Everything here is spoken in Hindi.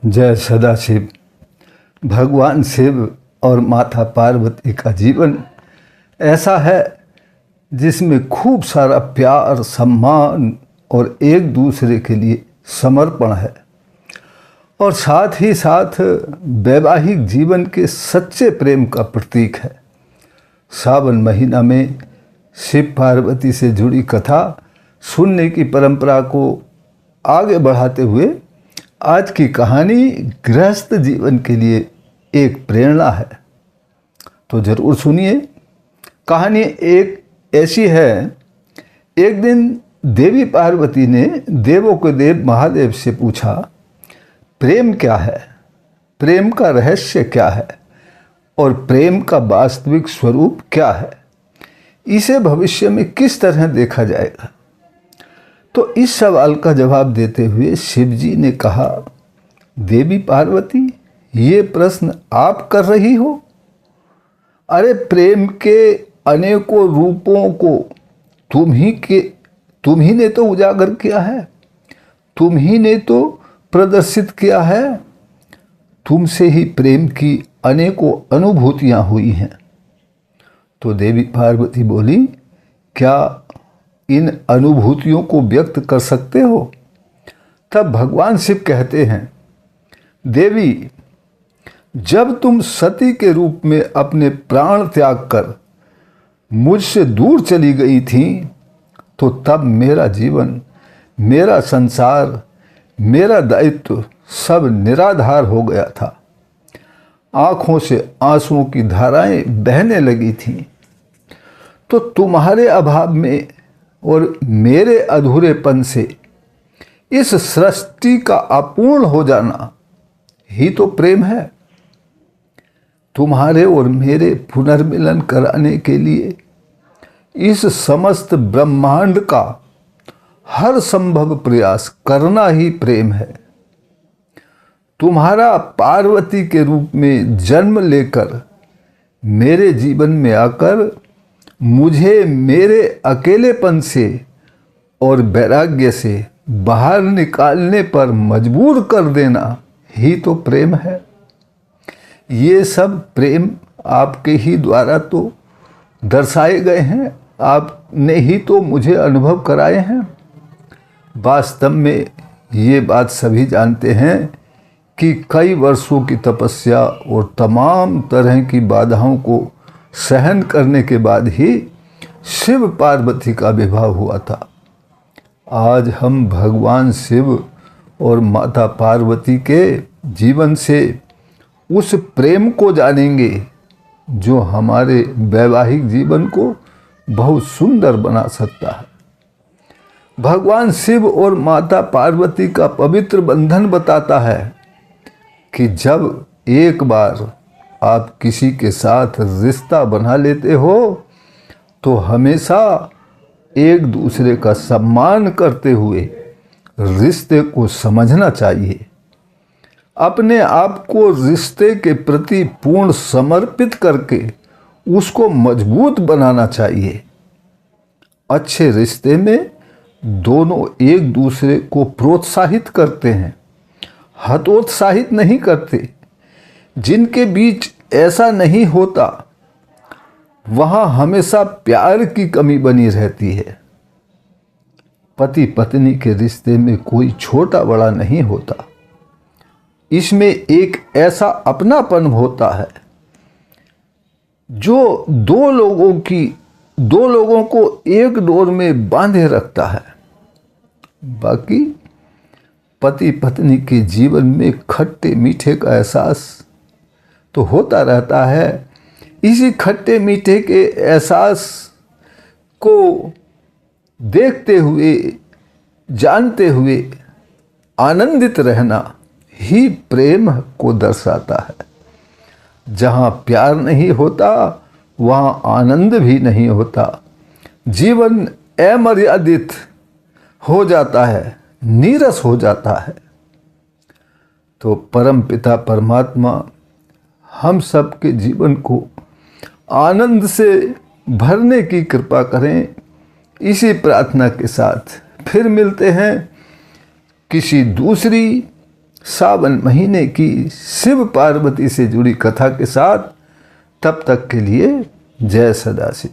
जय सदाशिव। भगवान शिव और माता पार्वती का जीवन ऐसा है जिसमें खूब सारा प्यार, सम्मान और एक दूसरे के लिए समर्पण है, और साथ ही साथ वैवाहिक जीवन के सच्चे प्रेम का प्रतीक है। सावन महीना में शिव पार्वती से जुड़ी कथा सुनने की परंपरा को आगे बढ़ाते हुए आज की कहानी गृहस्थ जीवन के लिए एक प्रेरणा है। तो जरूर सुनिए। कहानी एक ऐसी है, एक दिन देवी पार्वती ने देवों के देव महादेव से पूछा, प्रेम क्या है, प्रेम का रहस्य क्या है और प्रेम का वास्तविक स्वरूप क्या है, इसे भविष्य में किस तरह देखा जाएगा। तो इस सवाल का जवाब देते हुए शिव जी ने कहा, देवी पार्वती, ये प्रश्न आप कर रही हो? अरे प्रेम के अनेकों रूपों को तुम ही ने तो उजागर किया है, तुम ही ने तो प्रदर्शित किया है। तुमसे ही प्रेम की अनेकों अनुभूतियां हुई हैं। तो देवी पार्वती बोली, क्या इन अनुभूतियों को व्यक्त कर सकते हो? तब भगवान शिव कहते हैं, देवी, जब तुम सती के रूप में अपने प्राण त्याग कर मुझसे दूर चली गई थी, तो तब मेरा जीवन, मेरा संसार, मेरा दायित्व सब निराधार हो गया था। आंखों से आंसुओं की धाराएं बहने लगी थीं। तो तुम्हारे अभाव में और मेरे अधूरेपन से इस सृष्टि का अपूर्ण हो जाना ही तो प्रेम है। तुम्हारे और मेरे पुनर्मिलन कराने के लिए इस समस्त ब्रह्मांड का हर संभव प्रयास करना ही प्रेम है। तुम्हारा पार्वती के रूप में जन्म लेकर मेरे जीवन में आकर मुझे मेरे अकेलेपन से और वैराग्य से बाहर निकालने पर मजबूर कर देना ही तो प्रेम है। ये सब प्रेम आपके ही द्वारा तो दर्शाए गए हैं, आपने ही तो मुझे अनुभव कराए हैं। वास्तव में ये बात सभी जानते हैं कि कई वर्षों की तपस्या और तमाम तरह की बाधाओं को सहन करने के बाद ही शिव पार्वती का विवाह हुआ था। आज हम भगवान शिव और माता पार्वती के जीवन से उस प्रेम को जानेंगे जो हमारे वैवाहिक जीवन को बहुत सुंदर बना सकता है। भगवान शिव और माता पार्वती का पवित्र बंधन बताता है कि जब एक बार आप किसी के साथ रिश्ता बना लेते हो तो हमेशा एक दूसरे का सम्मान करते हुए रिश्ते को समझना चाहिए। अपने आप को रिश्ते के प्रति पूर्ण समर्पित करके उसको मजबूत बनाना चाहिए। अच्छे रिश्ते में दोनों एक दूसरे को प्रोत्साहित करते हैं, हतोत्साहित नहीं करते। जिनके बीच ऐसा नहीं होता वहाँ हमेशा प्यार की कमी बनी रहती है। पति पत्नी के रिश्ते में कोई छोटा बड़ा नहीं होता, इसमें एक ऐसा अपनापन होता है जो दो लोगों को एक डोर में बांधे रखता है। बाकी पति पत्नी के जीवन में खट्टे मीठे का एहसास तो होता रहता है। इसी खट्टे मीठे के एहसास को देखते हुए, जानते हुए आनंदित रहना ही प्रेम को दर्शाता है। जहाँ प्यार नहीं होता वहाँ आनंद भी नहीं होता। जीवन अमर्यादित हो जाता है, नीरस हो जाता है। तो परम पिता परमात्मा हम सब के जीवन को आनंद से भरने की कृपा करें। इसी प्रार्थना के साथ फिर मिलते हैं किसी दूसरी सावन महीने की शिव पार्वती से जुड़ी कथा के साथ। तब तक के लिए जय सदाशिव।